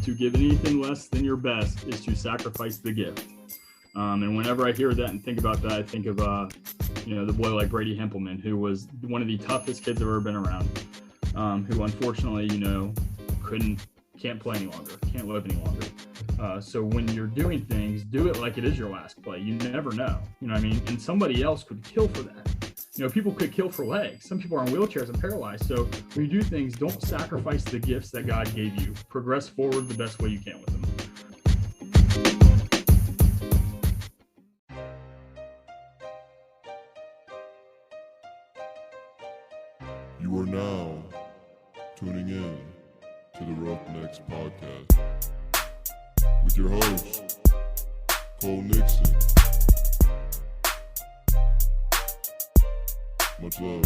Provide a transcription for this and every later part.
to give anything less than your best is to sacrifice the gift. And whenever I hear that and think about that, I think of, the boy like Brady Hempelman, who was one of the toughest kids I've ever been around, who unfortunately, can't play any longer, can't live any longer. So when you're doing things, do it like it is your last play. You never know, and somebody else could kill for that. People could kill for legs. Some people are on wheelchairs and paralyzed. So when you do things, don't sacrifice the gifts that God gave you. Progress forward the best way you can with them. You are now tuning in to the Roughnecks Podcast with your host, Cole Nixon. Much love.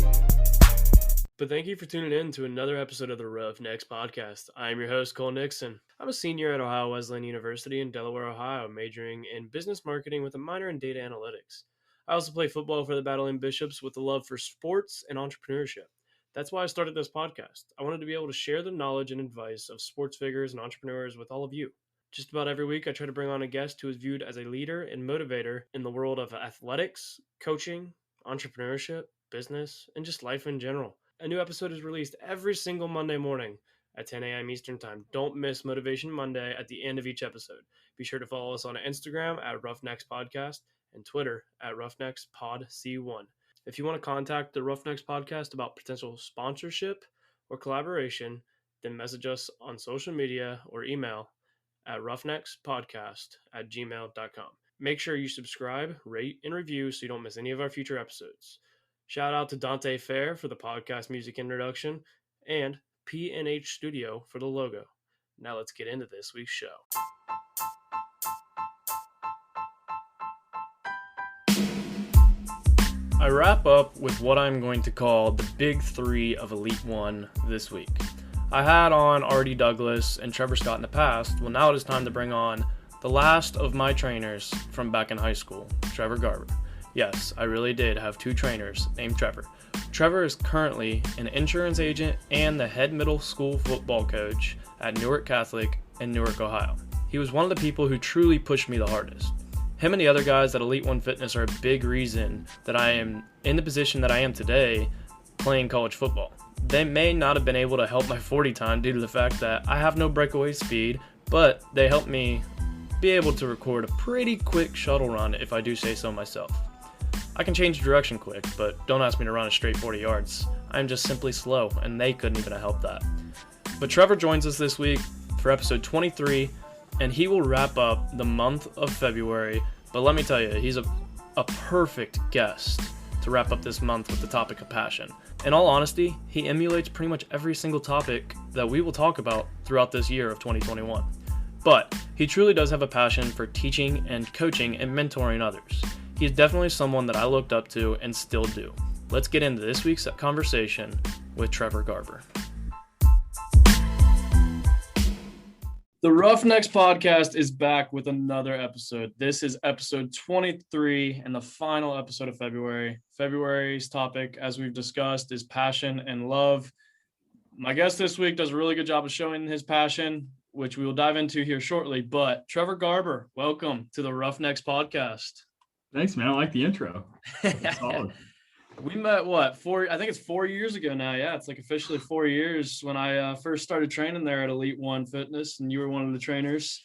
But thank you for tuning in to another episode of the Roughnecks Podcast. I am your host, Cole Nixon. I'm a senior at Ohio Wesleyan University in Delaware, Ohio, majoring in business marketing with a minor in data analytics. I also play football for the Battling Bishops with a love for sports and entrepreneurship. That's why I started this podcast. I wanted to be able to share the knowledge and advice of sports figures and entrepreneurs with all of you. Just about every week, I try to bring on a guest who is viewed as a leader and motivator in the world of athletics, coaching, entrepreneurship, business, and just life in general. A new episode is released every single Monday morning at 10 a.m. Eastern Time. Don't miss Motivation Monday at the end of each episode. Be sure to follow us on Instagram at Roughnecks Podcast and Twitter at Roughnecks Pod C1. If you want to contact the Roughnecks Podcast about potential sponsorship or collaboration, then message us on social media or email at roughneckspodcast@gmail.com. Make sure you subscribe, rate, and review so you don't miss any of our future episodes. Shout out to Dante Fair for the podcast music introduction and P&H Studio for the logo. Now let's get into this week's show. I wrap up with what I'm going to call the big three of Elite One this week. I had on Artie Douglas and Trevor Scott in the past. Well, now it is time to bring on the last of my trainers from back in high school, Trevor Garber. Yes, I really did have two trainers named Trevor. Trevor is currently an insurance agent and the head middle school football coach at Newark Catholic in Newark, Ohio. He was one of the people who truly pushed me the hardest. Him and the other guys at Elite One Fitness are a big reason that I am in the position that I am today playing college football. They may not have been able to help my 40 time due to the fact that I have no breakaway speed, but they helped me be able to record a pretty quick shuttle run if I do say so myself. I can change direction quick, but don't ask me to run a straight 40 yards. I'm just simply slow, and they couldn't even help that. But Trevor joins us this week for episode 23, and he will wrap up the month of February. But let me tell you, he's a perfect guest to wrap up this month with the topic of passion. In all honesty, he emulates pretty much every single topic that we will talk about throughout this year of 2021. But he truly does have a passion for teaching and coaching and mentoring others. He is definitely someone that I looked up to and still do. Let's get into this week's conversation with Trevor Garber. The Roughnecks Podcast is back with another episode. This is episode 23 and the final episode of February. February's topic, as we've discussed, is passion and love. My guest this week does a really good job of showing his passion, which we will dive into here shortly. But Trevor Garber, welcome to the Roughnecks Podcast. Thanks, man. I like the intro. It's solid. We met, I think it's 4 years ago now. Yeah, it's like officially 4 years when I first started training there at Elite One Fitness, and you were one of the trainers.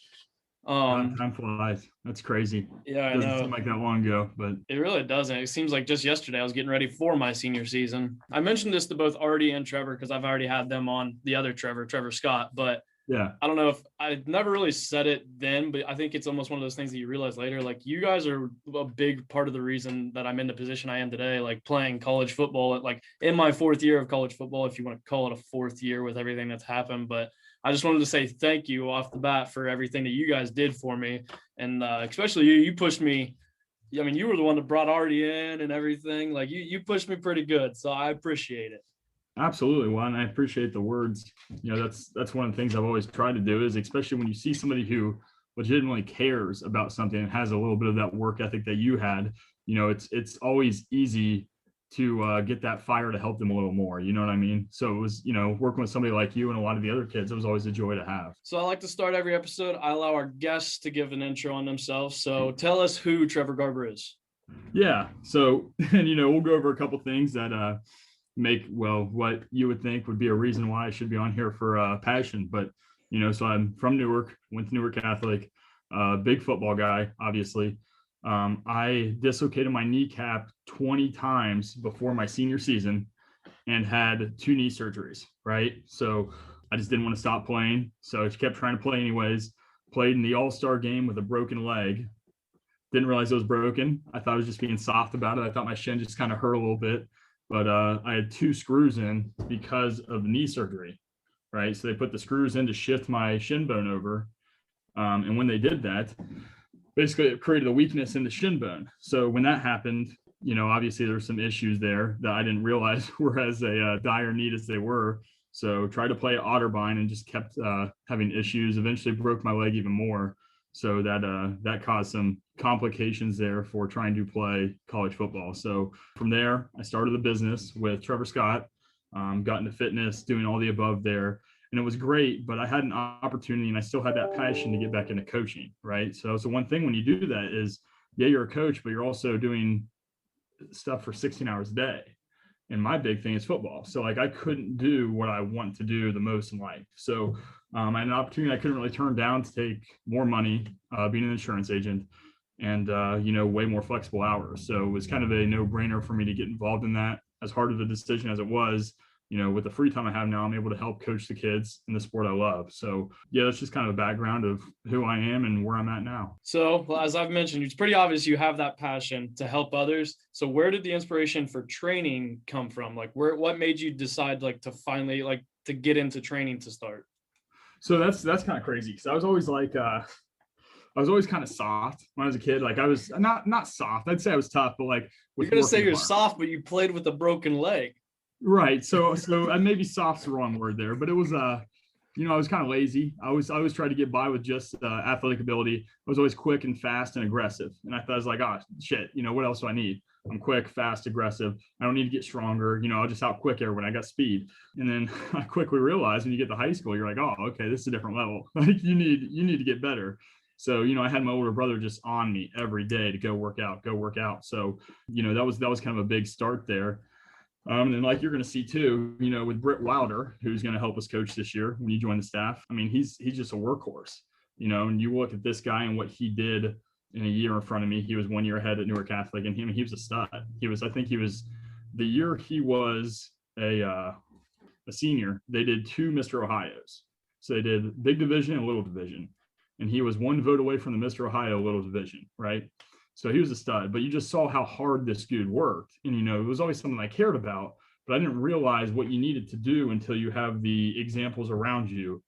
Time flies. That's crazy. Yeah, I know. It doesn't seem like that long ago, but it really doesn't. It seems like just yesterday I was getting ready for my senior season. I mentioned this to both Artie and Trevor because I've already had them on, the other Trevor Scott, but yeah, I don't know if I never really said it then, but I think it's almost one of those things that you realize later. Like, you guys are a big part of the reason that I'm in the position I am today, like playing college football like in my fourth year of college football, if you want to call it a fourth year with everything that's happened. But I just wanted to say thank you off the bat for everything that you guys did for me. And especially you pushed me. I mean, you were the one that brought Artie in and everything. Like, you pushed me pretty good. So I appreciate it. Absolutely. Well, and I appreciate the words. That's one of the things I've always tried to do, is especially when you see somebody who legitimately cares about something and has a little bit of that work ethic that you had, it's always easy to get that fire to help them a little more. You know what I mean? So it was, working with somebody like you and a lot of the other kids, it was always a joy to have. So I like to start every episode. I allow our guests to give an intro on themselves. So tell us who Trevor Garber is. Yeah. So, and, we'll go over a couple things that make, what you would think would be a reason why I should be on here for passion. But, so I'm from Newark, went to Newark Catholic, big football guy, obviously. I dislocated my kneecap 20 times before my senior season and had 2 knee surgeries, right? So I just didn't want to stop playing. So I just kept trying to play anyways. Played in the all-star game with a broken leg. Didn't realize it was broken. I thought I was just being soft about it. I thought my shin just kind of hurt a little bit. But I had 2 screws in because of the knee surgery, right? So they put the screws in to shift my shin bone over. And when they did that, basically it created a weakness in the shin bone. So when that happened, obviously there's some issues there that I didn't realize were as dire need as they were. So tried to play at Otterbein and just kept having issues. Eventually broke my leg even more. So that caused some complications there for trying to play college football. So from there, I started the business with Trevor Scott, got into fitness, doing all the above there. And it was great, but I had an opportunity and I still had that passion to get back into coaching, right? So one thing when you do that is, yeah, you're a coach, but you're also doing stuff for 16 hours a day. And my big thing is football. So I couldn't do what I want to do the most in life. So I had an opportunity I couldn't really turn down to take more money, being an insurance agent and, way more flexible hours. So it was kind of a no-brainer for me to get involved in that. As hard of a decision as it was, with the free time I have now, I'm able to help coach the kids in the sport I love. So yeah, that's just kind of a background of who I am and where I'm at now. So as I've mentioned, it's pretty obvious you have that passion to help others. So where did the inspiration for training come from? What made you decide to finally to get into training to start? So that's kind of crazy because I was always I was always kind of soft when I was a kid. I was not soft. I'd say I was tough, but you're gonna say you're soft, but you played with a broken leg. Right. So maybe soft's the wrong word there, but it was, I was kind of lazy. I always tried to get by with just athletic ability. I was always quick and fast and aggressive. And I thought I was oh, shit, what else do I need? I'm quick, fast, aggressive. I don't need to get stronger. I'll just out quick everyone. I got speed. And then I quickly realized when you get to high school, you're oh, okay, this is a different level. You need to get better. So, I had my older brother just on me every day to go work out. So, that was kind of a big start there. And you're going to see too, with Britt Wilder, who's going to help us coach this year when you join the staff. I mean, he's just a workhorse, and you look at this guy and what he did in a year in front of me. He was 1 year ahead at Newark Catholic, and he was a stud. I think he was the year he was a senior. They did 2 Mr. Ohio's. So they did big division and little division, and he was 1 vote away from the Mr. Ohio little division, right? So he was a stud, but you just saw how hard this dude worked. And, it was always something I cared about, but I didn't realize what you needed to do until you have the examples around you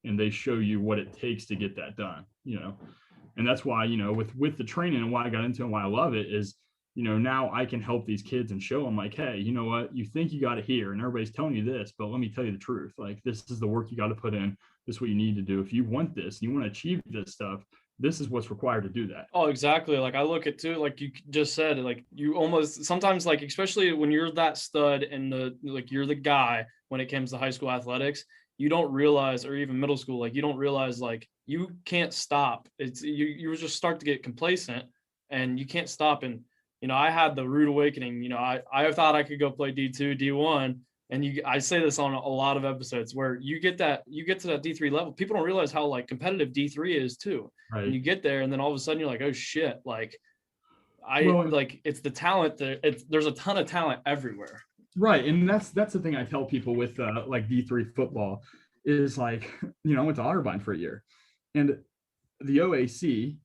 and they show you what it takes to get that done, And that's why, with the training and why I got into it and why I love it is, now I can help these kids and show them hey, you know what, you think you got it here and everybody's telling you this, but let me tell you the truth. This is the work you got to put in. This is what you need to do. If you want this, you want to achieve this stuff, this is what's required to do that. Oh, exactly. I look at too, you just said, you almost sometimes especially when you're that stud and you're the guy when it comes to high school athletics, you don't realize, or even middle school, you don't realize you can't stop. It's you just start to get complacent and you can't stop. And, I had the rude awakening, I thought I could go play D2, D1. And I say this on a lot of episodes where you get to that D3 level. People don't realize how competitive D3 is too. Right. And you get there and then all of a sudden you're oh shit. It's the talent there's a ton of talent everywhere. Right. And that's the thing I tell people with D3 football is I went to Otterbein for a year and the OCC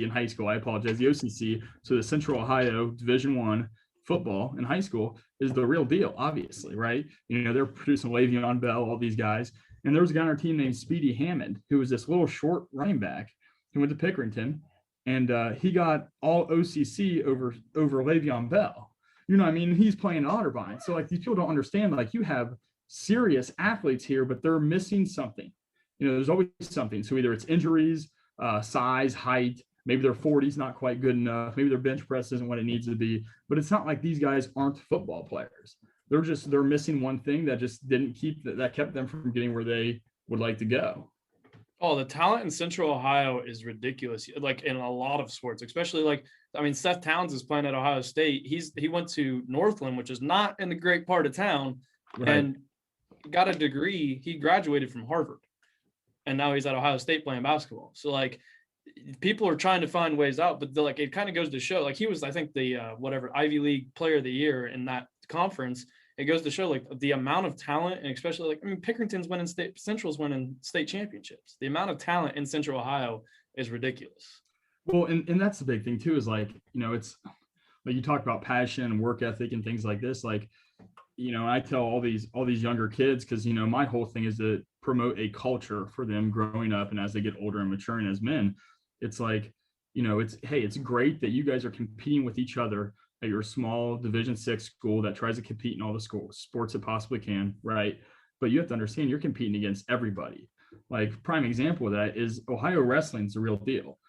in high school, I apologize. The OCC. So the Central Ohio Division I football in high school is the real deal, obviously, right? They're producing Le'Veon Bell, all these guys. And there was a guy on our team named Speedy Hammond, who was this little short running back who went to Pickerington, and he got all OCC over Le'Veon Bell. He's playing Otterbein. So these people don't understand, you have serious athletes here, but they're missing something. There's always something. So either it's injuries, size, height, Maybe their 40's not quite good enough. Maybe their bench press isn't what it needs to be. But it's not like these guys aren't football players. They're missing one thing that just didn't that kept them from getting where they would like to go. Oh, the talent in Central Ohio is ridiculous. Like in a lot of sports, especially Seth Towns is playing at Ohio State. He went to Northland, which is not in the great part of town, Right. and got a degree. He graduated from Harvard, and now he's at Ohio State playing basketball. So people are trying to find ways out, but it kind of goes to show, he was, I think, the Ivy League Player of the Year in that conference. It goes to show the amount of talent, and especially Pickerington's winning Central's winning state championships. The amount of talent in Central Ohio is ridiculous. Well, and that's the big thing too, is it's like you talk about passion and work ethic and things like this. I tell all these younger kids, because my whole thing is to promote a culture for them growing up and as they get older and maturing as men. It's it's great that you guys are competing with each other at your small Division VI school that tries to compete in all the sports it possibly can, right? But you have to understand you're competing against everybody. Prime example of that is Ohio wrestling's the real deal.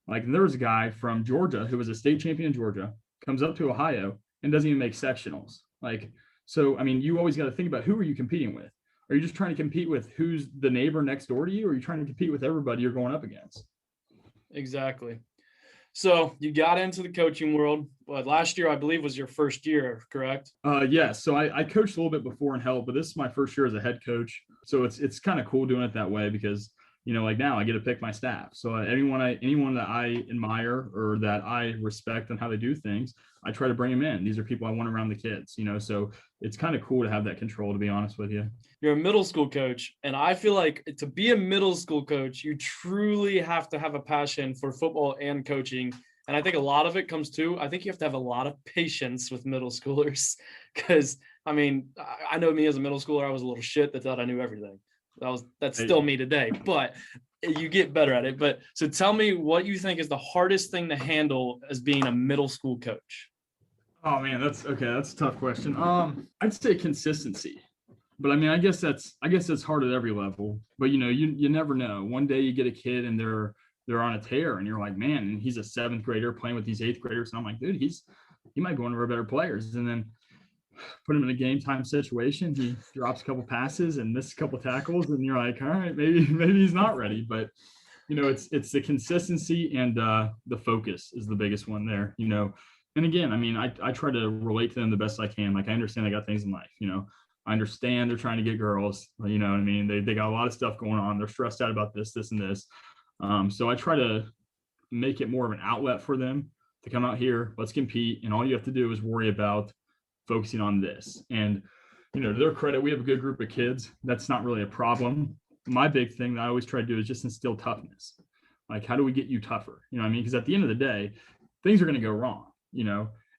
There was a guy from Georgia who was a state champion in Georgia, comes up to Ohio and doesn't even make sectionals. So, you always got to think about, who are you competing with? Are you just trying to compete with who's the neighbor next door to you, or are you trying to compete with everybody you're going up against? Exactly. So you got into the coaching world, but last year, I believe, was your first year, correct? Yes. So I coached a little bit before in Held, but this is my first year as a head coach. So it's kind of cool doing it that way, because now I get to pick my staff. So anyone that I admire or that I respect on how they do things, I try to bring them in. These are people I want around the kids, so it's kind of cool to have that control, to be honest with you. You're a middle school coach, and I feel like to be a middle school coach, you truly have to have a passion for football and coaching. And I think a lot of it comes to, I think you have to have a lot of patience with middle schoolers, because I know me as a middle schooler, I was a little shit that thought I knew everything. That's still me today, but you get better at it. But so tell me what you think is the hardest thing to handle as being a middle school coach. Oh man, that's a tough question. I'd say consistency, but I guess that's hard at every level. But you never know. One day you get a kid and they're on a tear, and you're like, man, and he's a 7th grader playing with these 8th graders, and I'm like, dude, he might be one of our better players. And then put him in a game time situation, he drops a couple passes and misses a couple tackles, and you're like, all right, maybe he's not ready. But it's the consistency and the focus is the biggest one there. And again, I try to relate to them the best I can. I understand they got things in life. I understand they're trying to get girls. You know what I mean? They got a lot of stuff going on. They're stressed out about this, and this. So I try to make it more of an outlet for them to come out here, let's compete, and all you have to do is worry about focusing on this. And to their credit, we have a good group of kids. That's not really a problem. My big thing that I always try to do is just instill toughness. How do we get you tougher? Because at the end of the day, things are going to go wrong,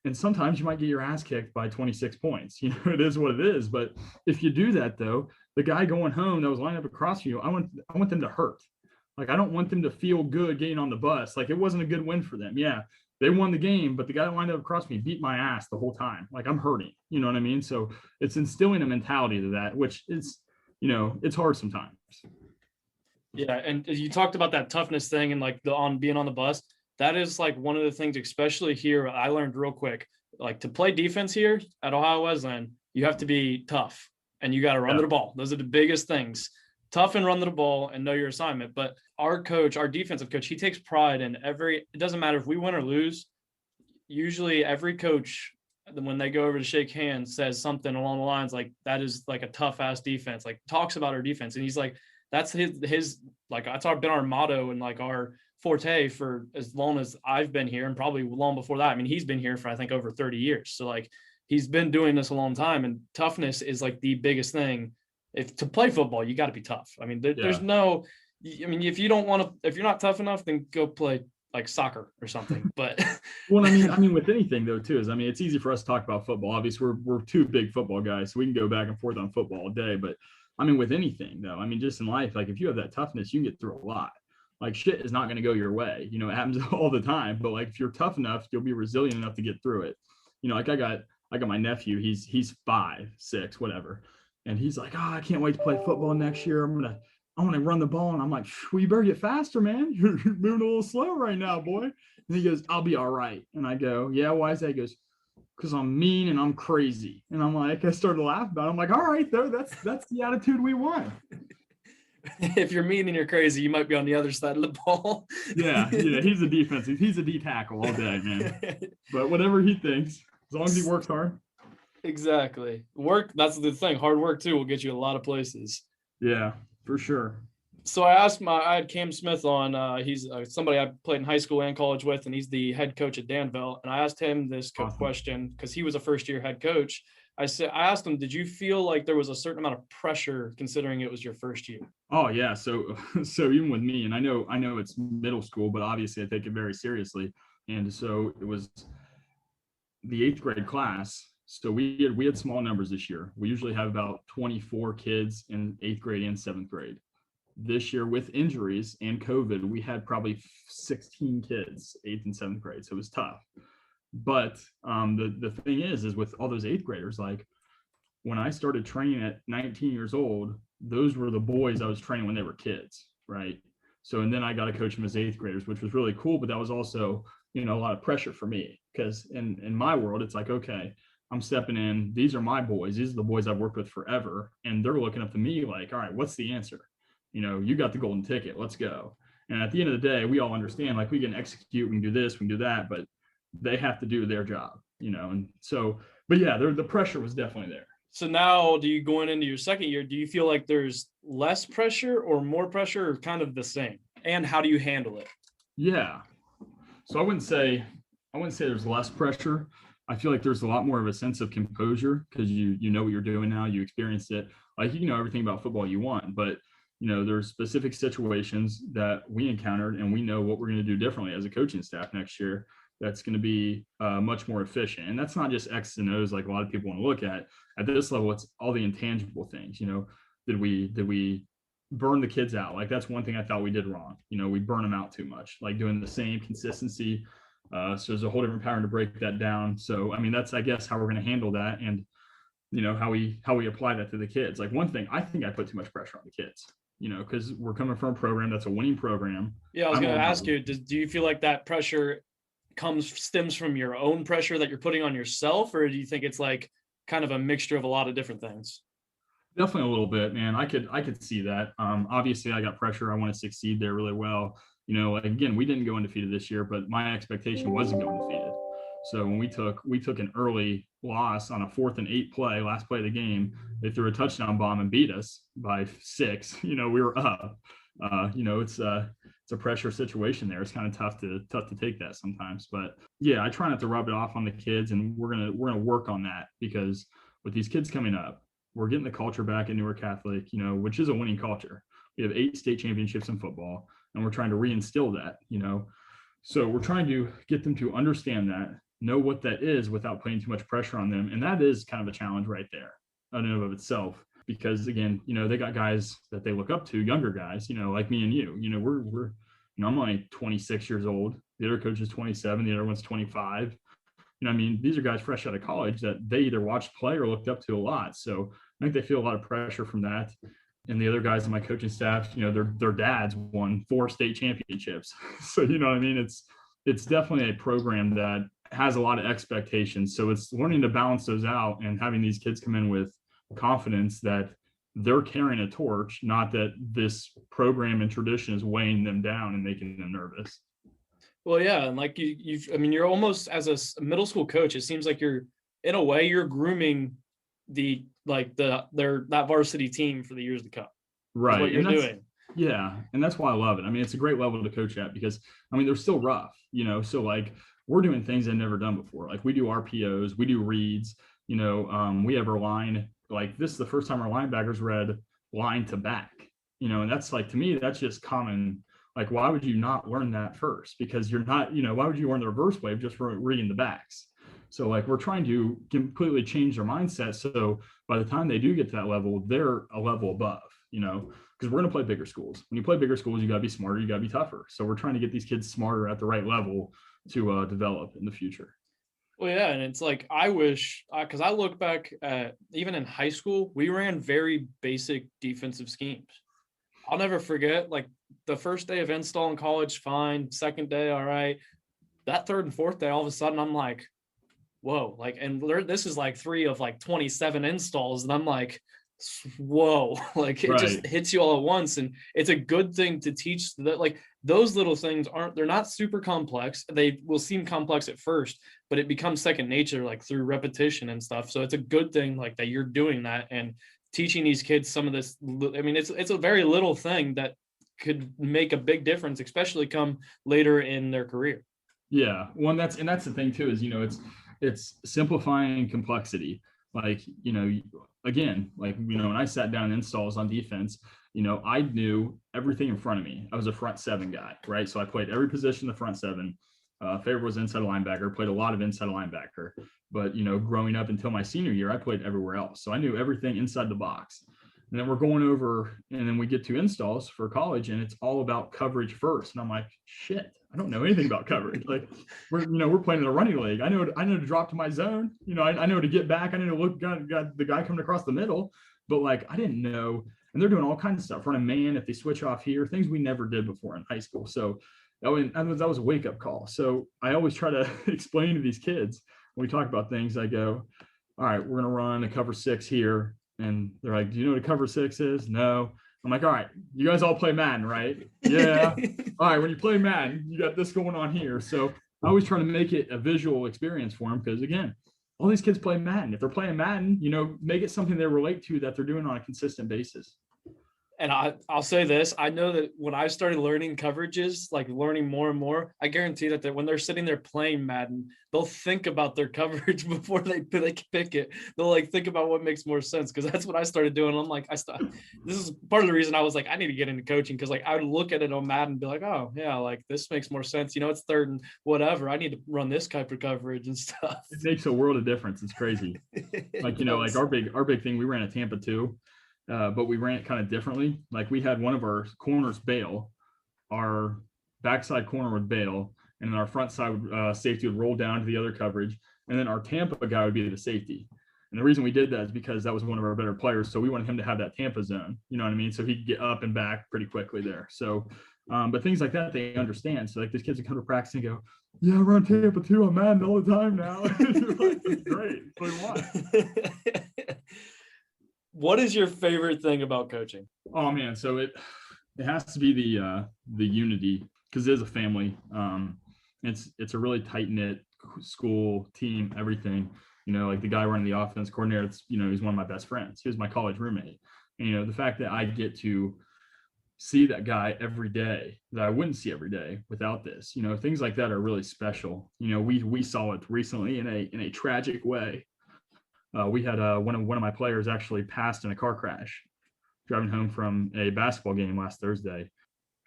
and sometimes you might get your ass kicked by 26 points. It is what it is. But if you do that, though, the guy going home that was lined up across from you, I want them to hurt. I don't want them to feel good getting on the bus. It wasn't a good win for them. Yeah, they won the game, but the guy that lined up across me beat my ass the whole time. I'm hurting. You know what I mean? So it's instilling a mentality to that, which is, it's hard sometimes. Yeah, and you talked about that toughness thing and on being on the bus. That is one of the things, especially here, I learned real quick. To play defense here at Ohio Wesleyan, you have to be tough and you got to run the ball. Those are the biggest things. Tough and run the ball and know your assignment. But our defensive coach, he takes pride in it doesn't matter if we win or lose. Usually every coach, when they go over to shake hands, says something along the lines that is a tough ass defense, talks about our defense. And he's that's his that's been our motto and our forte for as long as I've been here, and probably long before that. He's been here for, I think, over 30 years. So he's been doing this a long time, and toughness is the biggest thing. If to play football, you got to be tough. There's no, if you don't want to, if you're not tough enough, then go play soccer or something. But well, with anything though too, is it's easy for us to talk about football. Obviously, we're two big football guys, so we can go back and forth on football all day. But with anything though, just in life, if you have that toughness, you can get through a lot. Shit is not going to go your way. It happens all the time. But if you're tough enough, you'll be resilient enough to get through it. I got my nephew. He's 5, 6, whatever. And he's like, oh, I can't wait to play football next year. I'm going to I want to run the ball. And I'm like, well, you better get faster, man. You're moving a little slow right now, boy. And he goes, I'll be all right. And I go, yeah, why is that? He goes, because I'm mean and I'm crazy. And I'm like, I started to laugh about it. I'm like, all right, though, that's the attitude we want. If you're mean and you're crazy, you might be on the other side of the ball. Yeah, he's a defensive. He's a D tackle all day, man. But whatever he thinks, as long as he works hard. Exactly. Work, that's the thing. Hard work, too, will get you a lot of places. Yeah, for sure. So I had Cam Smith on. He's somebody I played in high school and college with, and he's the head coach at Danville. And I asked him this question because he was a first-year head coach. I asked him, did you feel like there was a certain amount of pressure considering it was your first year? Oh yeah. So even with me, and I know it's middle school, but obviously I take it very seriously. And so it was the 8th grade class. So we had small numbers this year. We usually have about 24 kids in 8th grade and 7th grade. This year, with injuries and COVID, we had probably 16 kids, 8th and 7th grade. So it was tough. But the thing is with all those 8th graders, like when I started training at 19 years old, those were the boys I was training when they were kids, right? So, and then I got to coach them as 8th graders, which was really cool. But that was also, a lot of pressure for me because in my world, it's like, okay, I'm stepping in. These are my boys. These are the boys I've worked with forever. And they're looking up to me like, all right, what's the answer? You got the golden ticket. Let's go. And at the end of the day, we all understand, like, we can execute, we can do this, we can do that, but they have to do their job, And so, but yeah, the pressure was definitely there. So now, going into your second year, do you feel like there's less pressure or more pressure, or kind of the same? And how do you handle it? Yeah. So I wouldn't say there's less pressure. I feel like there's a lot more of a sense of composure because you know what you're doing now. You experienced it. Like, you know everything about football you want, but there's specific situations that we encountered, and we know what we're going to do differently as a coaching staff next year. That's going to be much more efficient. And that's not just X's and O's like a lot of people want to look at. At this level, it's all the intangible things. Did we burn the kids out? Like, that's one thing I thought we did wrong. We burn them out too much, like doing the same consistency. So there's a whole different pattern to break that down. So, I mean, that's, I guess, how we're going to handle that. And, how we apply that to the kids. Like, one thing, I think I put too much pressure on the kids, because we're coming from a program that's a winning program. Yeah, I was going to ask you, do you feel like that pressure stems from your own pressure that you're putting on yourself, or do you think it's like kind of a mixture of a lot of different things? Definitely a little bit, man. I could see that. Obviously I got pressure. I want to succeed there really well. Again, we didn't go undefeated this year, but my expectation wasn't going undefeated. So when we took an early loss on a 4th and 8 play, last play of the game, they threw a touchdown bomb and beat us by 6. We were up. It's a pressure situation there. It's kind of tough to take that sometimes. But yeah, I try not to rub it off on the kids, and we're gonna work on that because with these kids coming up, we're getting the culture back at Newark Catholic, which is a winning culture. We have 8 state championships in football, and we're trying to reinstill that, So we're trying to get them to understand that, know what that is without putting too much pressure on them. And that is kind of a challenge right there in and of itself. Because again, they got guys that they look up to, younger guys, like me and you. We're I'm only 26 years old. The other coach is 27. The other one's 25. These are guys fresh out of college that they either watched play or looked up to a lot. So I think they feel a lot of pressure from that. And the other guys on my coaching staff, their dads won 4 state championships. So it's definitely a program that has a lot of expectations. So it's learning to balance those out and having these kids come in with confidence that they're carrying a torch, not that this program and tradition is weighing them down and making them nervous. Well, yeah. And like you're almost, as a middle school coach, it seems like you're grooming that varsity team for the years to come. Right. What you're doing. Yeah. And that's why I love it. it's a great level to coach at because they're still rough, so like we're doing things I've never done before. Like we do RPOs, we do reads, we have our line. Like this is the first time our linebackers read line to back, and that's like, to me, that's just common. Like, why would you not learn that first? Because you're not, why would you learn the reverse wave just for reading the backs? So like, we're trying to completely change their mindset. So by the time they do get to that level, they're a level above, because we're going to play bigger schools. When you play bigger schools, you got to be smarter, you got to be tougher. So we're trying to get these kids smarter at the right level to develop in the future. Well, yeah, and it's like, I wish, because I look back at, even in high school, we ran very basic defensive schemes. I'll never forget, like, the first day of install in college, fine. Second day, all right. That third and fourth day, all of a sudden, I'm like, whoa, like, and this is like 3 of like 27 installs, and I'm like, whoa, like, it Right. just hits you all at once. And it's a good thing to teach that, like, those little things they're not super complex. They will seem complex at first, but it becomes second nature, like, through repetition and stuff. So it's a good thing, like, that you're doing that and teaching these kids some of this. I mean, it's a very little thing that could make a big difference, especially come later in their career. Yeah. One that's the thing too, is, it's simplifying complexity. Like, again, like, when I sat down in installs on defense, I knew everything in front of me. I was a front seven guy, right? So I played every position in the front seven. Favorite was inside linebacker, played a lot of inside linebacker. But, growing up until my senior year, I played everywhere else. So I knew everything inside the box. And then we're going over, and then we get to installs for college, and it's all about coverage first. And I'm like, shit, I don't know anything about coverage. Like, we're playing in a running league. I know to drop to my zone. I know to get back. I know to look, got the guy coming across the middle. But, like, I didn't know. And they're doing all kinds of stuff, running man if they switch off here, things we never did before in high school. So that was a wake up call. So I always try to explain to these kids when we talk about things. I go, all right, we're gonna run a cover 6 here. And they're like, do you know what a cover 6 is? No. I'm like, all right, you guys all play Madden, right? Yeah. All right, when you play Madden, you got this going on here. So I always try to make it a visual experience for them, because, again, all these kids play Madden. If they're playing Madden, make it something they relate to, that they're doing on a consistent basis. And I'll say this, I know that when I started learning coverages, like learning more and more, I guarantee that when they're sitting there playing Madden, they'll think about their coverage before they pick it. They'll, like, think about what makes more sense, because that's what I started doing. I'm like, this is part of the reason I was like, I need to get into coaching, because, like, I would look at it on Madden and be like, oh yeah, like, this makes more sense. It's third and whatever. I need to run this type of coverage and stuff. It makes a world of difference. It's crazy. Like, like our big thing, we ran at Tampa too. But we ran it kind of differently. Like, we had one of our corners bail, our backside corner would bail, and then our front side safety would roll down to the other coverage, and then our Tampa guy would be the safety. And the reason we did that is because that was one of our better players, so we wanted him to have that Tampa zone. You know what I mean? So he'd get up and back pretty quickly there. So, but things like that they understand. So, like, these kids would come to practice and go, "Yeah, we're on Tampa too. I'm Madden all the time now." Like, it's great. So what? What is your favorite thing about coaching? Oh man, so it has to be the unity, because it is a family. It's a really tight knit school team. Everything, like the guy running the offense coordinator. He's one of my best friends. He was my college roommate. And the fact that I get to see that guy every day that I wouldn't see every day without this, things like that are really special. We saw it recently in a tragic way. We had one of my players actually passed in a car crash driving home from a basketball game last Thursday.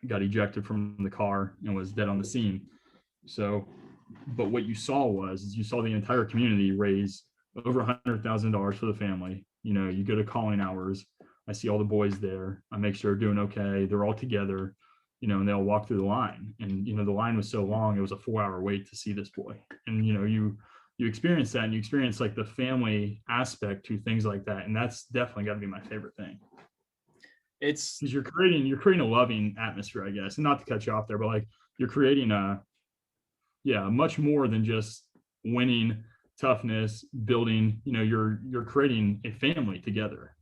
Got ejected from the car and was dead on the scene. So, but what you saw you saw the entire community raise over $100,000 for the family. You go to calling hours. I see all the boys there. I make sure they're doing okay. They're all together, and they'll walk through the line. And, the line was so long, it was a 4-hour wait to see this boy. And, you experience that, and you experience, like, the family aspect to things like that. And that's definitely got to be my favorite thing. It's because you're creating a loving atmosphere, I guess. And not to cut you off there, but, like, you're creating much more than just winning, toughness, building, you're creating a family together.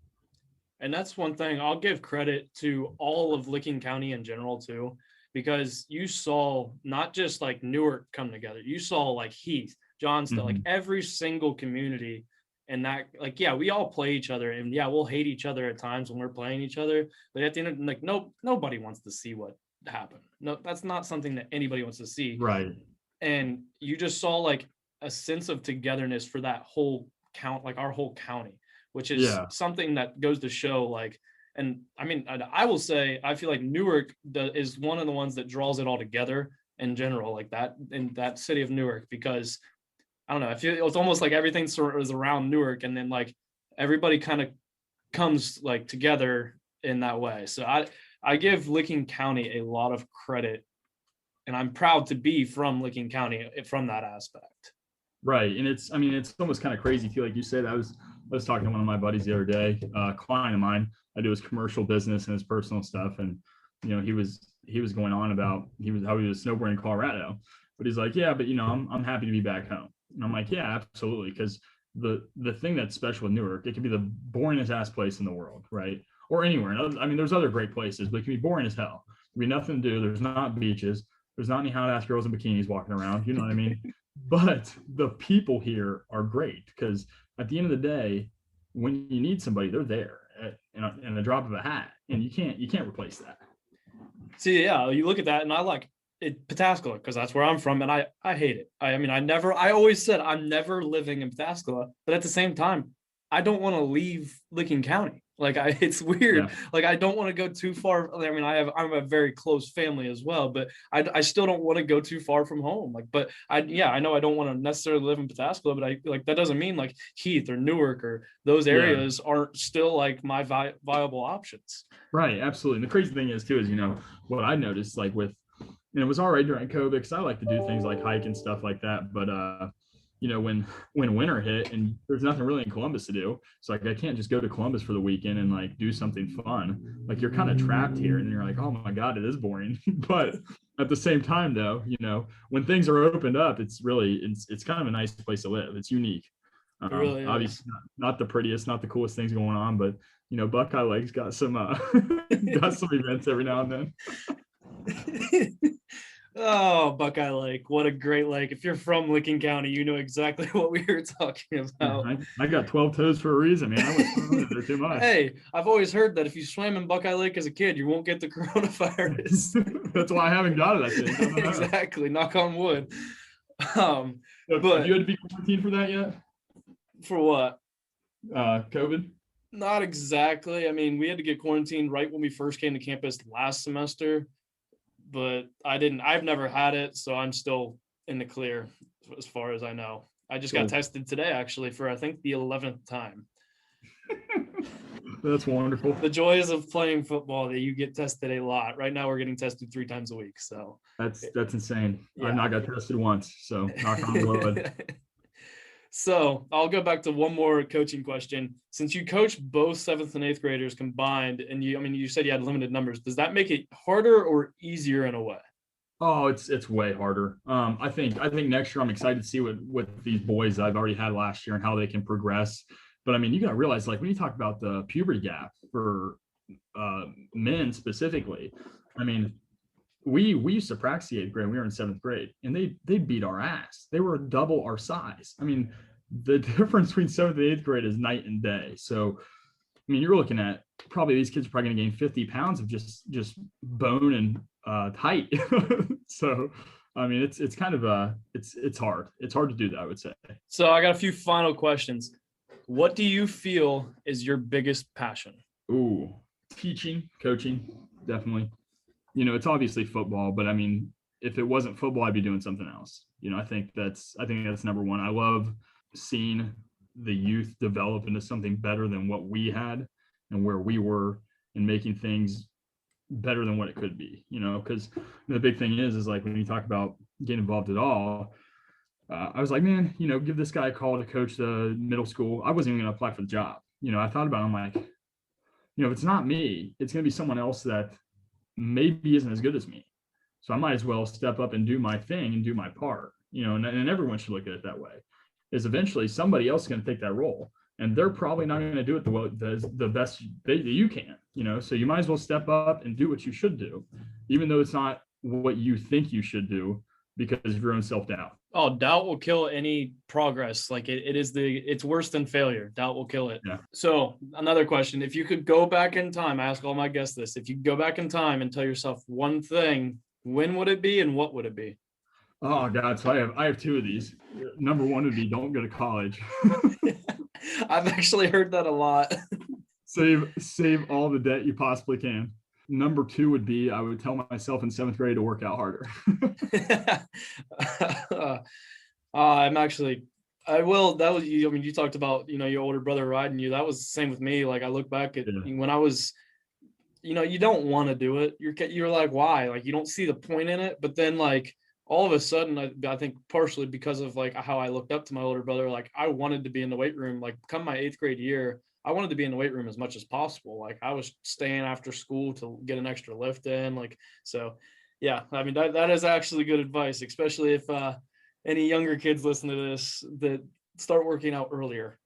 And that's one thing I'll give credit to all of Licking County in general too, because you saw not just, like, Newark come together, you saw, like, Heath, Johnston, Mm-hmm. like, every single community. And that, like, yeah, we all play each other, and yeah, we'll hate each other at times when we're playing each other, but at the end of, like, nobody wants to see what happened. No, that's not something that anybody wants to see. Right. And you just saw, like, a sense of togetherness for that whole like our whole county, which is something that goes to show, like, and I mean, I will say, I feel like Newark is one of the ones that draws it all together in general, like that, in that city of Newark, because I don't know, I feel it's almost like everything sort of is around Newark, and then, like, everybody kind of comes, like, together in that way. So I give Licking County a lot of credit, and I'm proud to be from Licking County from that aspect. Right. And it's almost kind of crazy too, like you said. I was was talking to one of my buddies the other day, a client of mine. I do his commercial business and his personal stuff, and he was going on about how he was snowboarding in Colorado, but he's like, yeah, but I'm happy to be back home, and I'm like, yeah, absolutely, because the thing that's special with Newark, it can be the boringest ass place in the world, right? Or anywhere. I mean, there's other great places, but it can be boring as hell. There'll be nothing to do. There's not beaches. There's not any hot ass girls in bikinis walking around. You know what I mean? But the people here are great, because at the end of the day, when you need somebody, they're there in a drop of a hat, and you can't replace that. See, yeah, you look at that, and I like it, Pataskala, because that's where I'm from, and I hate it. I always said I'm never living in Pataskala, but at the same time, I don't want to leave Licking County. Like it's weird. Yeah. Like I don't want to go too far. I mean, I'm a very close family as well, but I still don't want to go too far from home. Like, but I know I don't want to necessarily live in Pataskala, but that doesn't mean like Heath or Newark or those areas aren't still like my viable options. Right. Absolutely. And the crazy thing is too, is, what I noticed, like and it was all right during COVID, because I like to do things like hike and stuff like that. But, when winter hit and there's nothing really in Columbus to do, so like I can't just go to Columbus for the weekend and like do something fun. Like you're kind of trapped here, and you're like, oh my God, it is boring. But at the same time, though, when things are opened up, it's kind of a nice place to live. It's unique. Really obviously not the prettiest, not the coolest things going on, but Buckeye Lake's got some got some events every now and then. Oh, Buckeye Lake. What a great lake. If you're from Licking County, you know exactly what we were talking about. I got 12 toes for a reason, man. I was there too much. Hey, I've always heard that if you swam in Buckeye Lake as a kid, you won't get the coronavirus. That's why I haven't got it, I think. Exactly. Knock on wood. But have you had to be quarantined for that yet? For what? COVID? Not exactly. I mean, we had to get quarantined right when we first came to campus last semester, but I've never had it, so I'm still in the clear as far as I know. I just got tested today, actually, for I think the 11th time. That's wonderful. The joys of playing football, that you get tested a lot. Right now we're getting tested 3 times a week. So that's insane. Yeah. I've not got tested once, so knock on wood. So I'll go back to one more coaching question. Since you coach both 7th and 8th graders combined, and you said you had limited numbers, does that make it harder or easier in a way? Oh, it's way harder. I think next year I'm excited to see what these boys I've already had last year and how they can progress. But I mean, you got to realize, like when you talk about the puberty gap for men specifically, I mean, we used to practice the 8th grade. We were in 7th grade, and they beat our ass. They were double our size. I mean, the difference between 7th and 8th grade is night and day. So, I mean, you're looking at probably these kids are probably going to gain 50 pounds of just bone and height. So, I mean, it's kind of it's hard. It's hard to do that, I would say. So I got a few final questions. What do you feel is your biggest passion? Ooh, teaching, coaching, definitely. It's obviously football, but I mean, if it wasn't football, I'd be doing something else. I think that's number one. I love seeing the youth develop into something better than what we had and where we were, and making things better than what it could be, because the big thing is like when you talk about getting involved at all, I was like, man, give this guy a call to coach the middle school. I wasn't even going to apply for the job. I thought about it. I'm like, if it's not me, it's going to be someone else that maybe isn't as good as me. So I might as well step up and do my thing and do my part, and everyone should look at it that way. Is eventually somebody else is going to take that role, and they're probably not going to do it the best that you can, so you might as well step up and do what you should do, even though it's not what you think you should do because of your own self-doubt. Oh, doubt will kill any progress. Like it's worse than failure. Doubt will kill it. Yeah. So another question, if you could go back in time, I ask all my guests this, if you could go back in time and tell yourself one thing, when would it be and what would it be? Oh God. So I have 2 of these. Number 1 would be don't go to college. I've actually heard that a lot. Save all the debt you possibly can. Number 2 would be I would tell myself in 7th grade to work out harder. I will. That was you. I mean, you talked about, your older brother riding you. That was the same with me. Like I look back at when I was, you don't want to do it. You're like, why? Like you don't see the point in it. But then like all of a sudden, I think partially because of like how I looked up to my older brother, like I wanted to be in the weight room. Like come my 8th grade year, I wanted to be in the weight room as much as possible. Like I was staying after school to get an extra lift in. Like, so yeah, I mean, that is actually good advice, especially if any younger kids listen to this, that start working out earlier.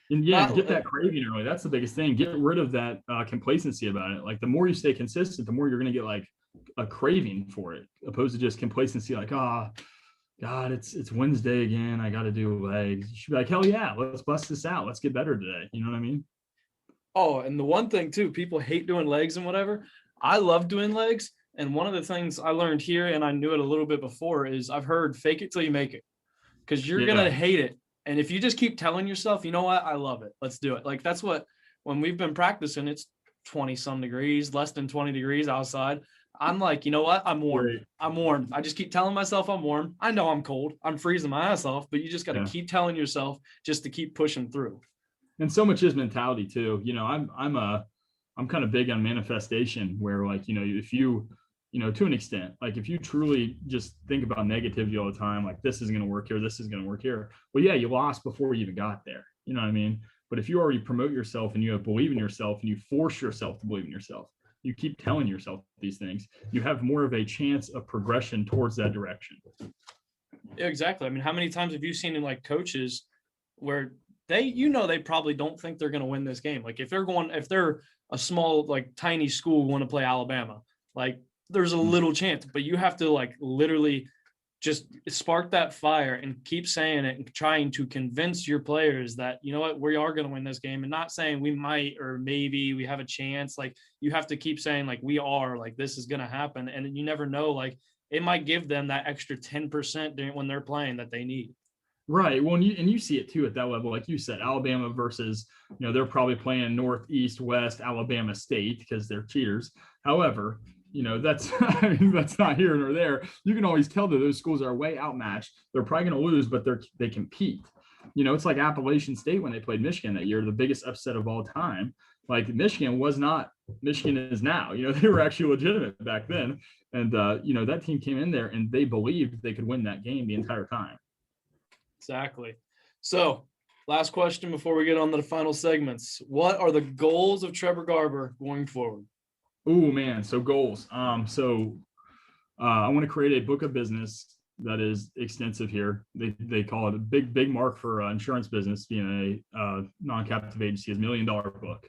And yeah, get that craving early. That's the biggest thing. Get rid of that complacency about it. Like the more you stay consistent, the more you're going to get like a craving for it, opposed to just complacency. Like, God, it's Wednesday again. I got to do legs. You should be like, hell yeah, let's bust this out. Let's get better today. You know what I mean? Oh, and the one thing too, people hate doing legs and whatever. I love doing legs. And one of the things I learned here, and I knew it a little bit before, is I've heard fake it till you make it, because you're going to hate it. And if you just keep telling yourself, you know what, I love it, let's do it. Like that's what, when we've been practicing, it's 20 some degrees, less than 20 degrees outside. I'm like, you know what, I'm warm. Right. I'm warm. I just keep telling myself I'm warm. I know I'm cold. I'm freezing my ass off, but you just got to keep telling yourself just to keep pushing through. And so much is mentality too. You know, I'm kind of big on manifestation, where like, you know, if you to an extent, like if you truly just think about negativity all the time, like this is going to work here, this is going to work here. Well, yeah, you lost before you even got there. You know what I mean? But if you already promote yourself and you believe in yourself and you force yourself to believe in yourself, you keep telling yourself these things, you have more of a chance of progression towards that direction. Exactly. I mean, how many times have you seen in like coaches where they probably don't think they're going to win this game? Like if they're a small, like tiny school want to play Alabama, like there's a little chance, but you have to like literally just spark that fire and keep saying it and trying to convince your players that, you know what, we are going to win this game, and not saying we might or maybe we have a chance. Like you have to keep saying like we are, like this is going to happen. And you never know, like it might give them that extra 10% when they're playing that they need. Right. Well, and you see it too at that level, like you said, Alabama versus, you know, they're probably playing Northeast, West, Alabama State because they're cheaters. However, you know, that's not here nor there. You can always tell that those schools are way outmatched. They're probably going to lose, but they compete. You know, it's like Appalachian State when they played Michigan that year, the biggest upset of all time. Like Michigan was not Michigan is now. You know, they were actually legitimate back then. And, you know, that team came in there and they believed they could win that game the entire time. Exactly. So last question before we get on to the final segments. What are the goals of Trevor Garber going forward? Oh man, so goals. I want to create a book of business that is extensive here. They call it a big mark for insurance business. Being a non-captive agency is $1 million book.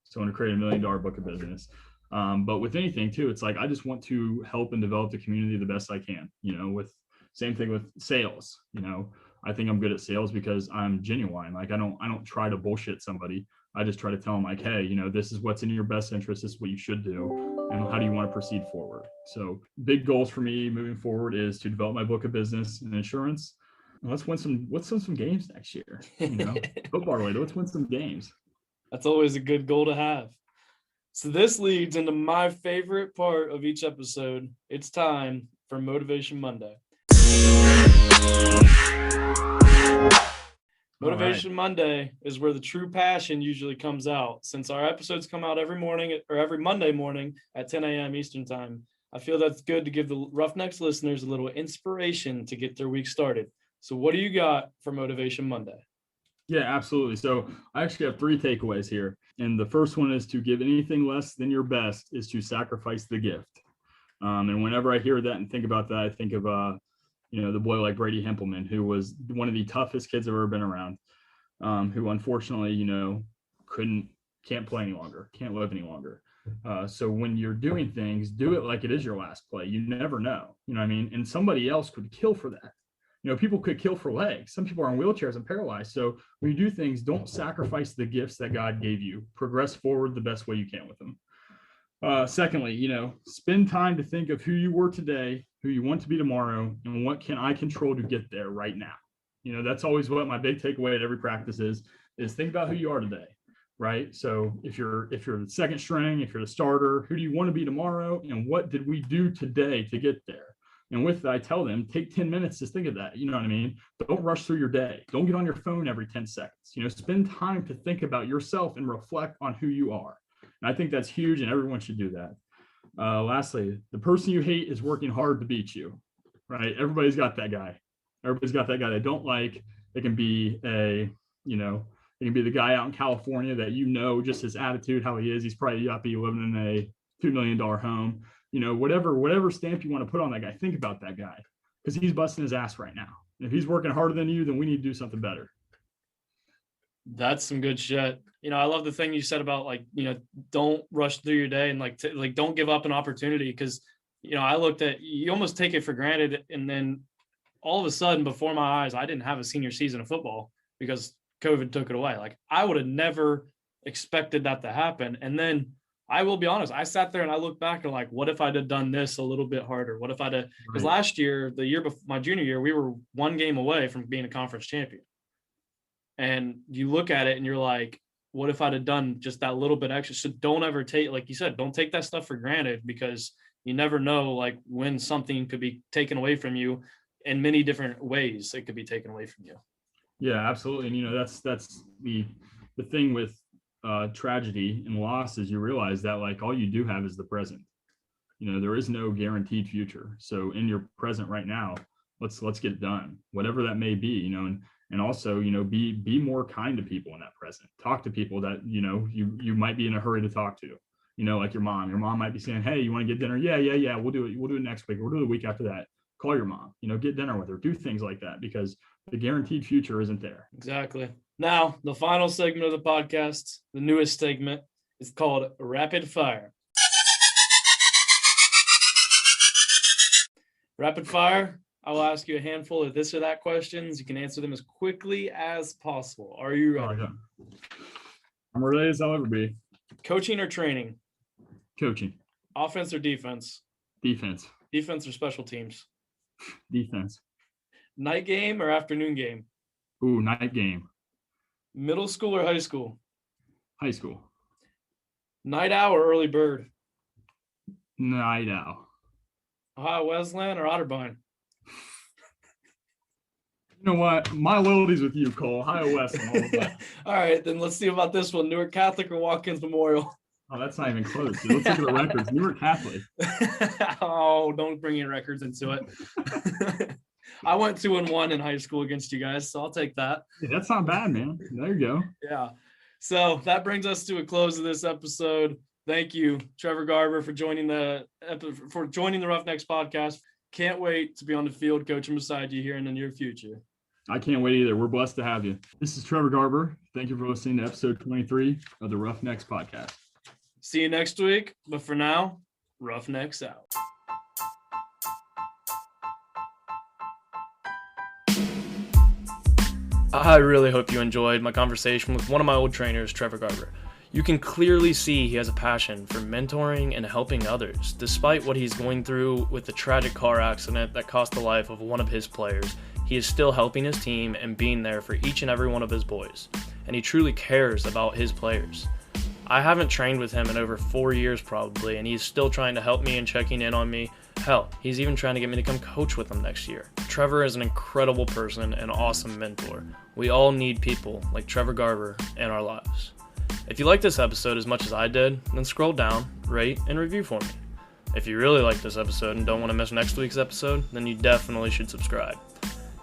So I want to create $1 million book of business. But with anything too, it's like I just want to help and develop the community the best I can. You know, with same thing with sales. You know, I think I'm good at sales because I'm genuine. Like I don't try to bullshit somebody. I just try to tell them like, hey, you know, this is what's in your best interest. This is what you should do. And how do you want to proceed forward? So big goals for me moving forward is to develop my book of business and insurance. And let's win some games next year. You know, football related. Let's win some games. That's always a good goal to have. So this leads into my favorite part of each episode. It's time for Motivation Monday. Motivation Monday is where the true passion usually comes out. Since our episodes come out every morning or every Monday morning at 10 a.m. Eastern time, I feel that's good to give the Roughnecks listeners a little inspiration to get their week started. So what do you got for Motivation Monday? Yeah, absolutely. So I actually have 3 takeaways here. And the first one is to give anything less than your best is to sacrifice the gift. And whenever I hear that and think about that, I think of you know, the boy like Brady Hempelman, who was one of the toughest kids I've ever been around, who unfortunately, you know, can't play any longer, can't live any longer. So when you're doing things, do it like it is your last play. You never know, you know what I mean? And somebody else could kill for that. You know, people could kill for legs. Some people are in wheelchairs and paralyzed. So when you do things, don't sacrifice the gifts that God gave you. Progress forward the best way you can with them. Secondly, you know, spend time to think of who you were today, who you want to be tomorrow, and what can I control to get there right now. You know, that's always what my big takeaway at every practice is think about who you are today, right? So if you're the second string, if you're the starter, who do you want to be tomorrow, and what did we do today to get there? And with that, I tell them, take 10 minutes to think of that. You know what I mean? Don't rush through your day. Don't get on your phone every 10 seconds. You know, spend time to think about yourself and reflect on who you are. And I think that's huge, and everyone should do that. Lastly, the person you hate is working hard to beat you. right? Everybody's got that guy. Everybody's got that guy they don't like. It can be it can be the guy out in California that just his attitude, how he is. He's probably yuppie living in a $2 million home. Whatever stamp you want to put on that guy, think about that guy because he's busting his ass right now. If he's working harder than you, then we need to do something better. That's some good shit. I love the thing you said about don't rush through your day and don't give up an opportunity because, I looked at, you almost take it for granted. And then all of a sudden before my eyes, I didn't have a senior season of football because COVID took it away. I would have never expected that to happen. And then I will be honest, I sat there and I looked back and what if I'd have done this a little bit harder? What if I'd have, because last year, the year before my junior year, we were one game away from being a conference champion. And you look at it and you're like, what if I'd have done just that little bit extra? So don't ever take, like you said, don't take that stuff for granted because you never know when something could be taken away from you in many different ways. It could be taken away from you. Yeah, absolutely. And that's the thing with tragedy and loss is you realize that all you do have is the present. There is no guaranteed future. So in your present right now, let's get it done, whatever that may be, and also, be more kind to people in that present. Talk to people that, you might be in a hurry to talk to, like your mom. Your mom might be saying, hey, you want to get dinner? Yeah. We'll do it. We'll do it next week. We'll do it the week after that. Call your mom, get dinner with her, do things like that because the guaranteed future isn't there. Exactly. Now, the final segment of the podcast, the newest segment, is called Rapid Fire. Rapid Fire, I will ask you a handful of this or that questions. You can answer them as quickly as possible. Are you ready? Oh, yeah. I'm ready as I'll ever be. Coaching or training? Coaching. Offense or defense? Defense. Defense or special teams? Defense. Night game or afternoon game? Ooh, night game. Middle school or high school? High school. Night owl or early bird? Night owl. Ohio Wesleyan or Otterbein? You know what? My loyalty's with you, Cole. Ohio Wesleyan. All right, then let's see about this one. Newark Catholic or Watkins Memorial? Oh, that's not even close. Dude. Let's look at the records. Newark Catholic. Oh, don't bring in records into it. I went 2-1 in high school against you guys, so I'll take that. Yeah, that's not bad, man. There you go. Yeah. So that brings us to a close of this episode. Thank you, Trevor Garber, for joining the Roughnecks podcast. Can't wait to be on the field coaching beside you here in the near future. I can't wait either. We're blessed to have you. This is Trevor Garber. Thank you for listening to episode 23 of the Roughnecks podcast. See you next week. But for now, Roughnecks out. I really hope you enjoyed my conversation with one of my old trainers, Trevor Garber. You can clearly see he has a passion for mentoring and helping others, despite what he's going through with the tragic car accident that cost the life of one of his players. He is still helping his team and being there for each and every one of his boys, and he truly cares about his players. I haven't trained with him in over 4 years probably, and he's still trying to help me and checking in on me. Hell, he's even trying to get me to come coach with him next year. Trevor is an incredible person and awesome mentor. We all need people like Trevor Garber in our lives. If you liked this episode as much as I did, then scroll down, rate, and review for me. If you really like this episode and don't want to miss next week's episode, then you definitely should subscribe.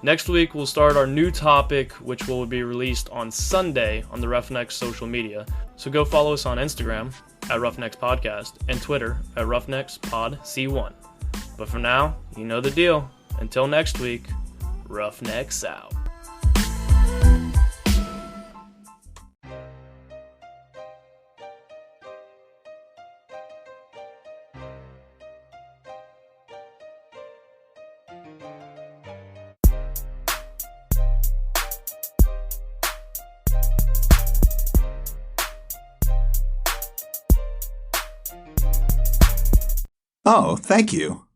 Next week, we'll start our new topic, which will be released on Sunday on the Roughnecks social media. So go follow us on Instagram at Roughnecks Podcast and Twitter at RoughnecksPodC1. But for now, you know the deal. Until next week, Roughnecks out. Oh, thank you.